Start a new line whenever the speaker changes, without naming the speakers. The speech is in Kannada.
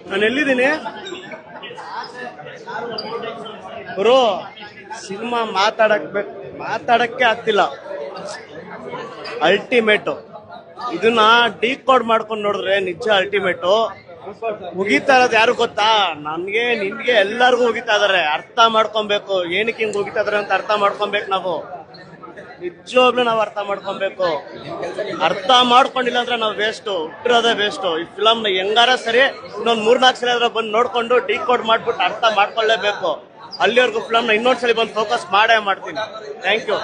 ನಾನು ಎಲ್ಲಿದ್ದೀನಿ ಬ್ರೋ? ಸಿನಿಮಾ ಮಾತಾಡಕ್ಕೆ ಆಗ್ತಿಲ್ಲ. ಅಲ್ಟಿಮೇಟು ಇದನ್ನ ಡಿಕೋಡ್ ಮಾಡ್ಕೊಂಡು ನೋಡಿದ್ರೆ ನಿಜ ಅಲ್ಟಿಮೇಟು. ಮುಗಿತಾ ಇರೋದು ಯಾರು ಗೊತ್ತಾ? ನನ್ಗೆ ನಿನ್ಗೆ ಎಲ್ಲರಿಗೂ ಮುಗಿತಾ ಇದಾರೆ. ಅರ್ಥ ಮಾಡ್ಕೊಬೇಕು, ಏನಕ್ಕೆ ಹಿಂಗ್ ಮುಗಿತಾ ಇದಾರೆ ಅಂತ ಅರ್ಥ ಮಾಡ್ಕೊಬೇಕು. ನಾವು ನಿಜವಾಗ್ಲೂ ನಾವು ಅರ್ಥ ಮಾಡ್ಕೊಬೇಕು. ಅರ್ಥ ಮಾಡ್ಕೊಂಡಿಲ್ಲ ಅಂದ್ರೆ ನಾವು ವೇಸ್ಟು, ಹುಟ್ಟಿರೋದೇ ವೇಸ್ಟು. ಈ ಫಿಲಮ್ ನ ಹೆಂಗಾರ ಸರಿ ಇನ್ನೊಂದ್ 3-4 ಸಲ ಆದ್ರೆ ಬಂದು ನೋಡ್ಕೊಂಡು ಡಿಕೋಡ್ ಮಾಡ್ಬಿಟ್ಟು ಅರ್ಥ ಮಾಡ್ಕೊಳ್ಳೇಬೇಕು. ಅಲ್ಲಿವರೆಗೂ ಫಿಲಮ್ ನ ಇನ್ನೊಂದ್ಸಲಿ ಬಂದು ಫೋಕಸ್ ಮಾಡೇ ಮಾಡ್ತೀನಿ. Thank you.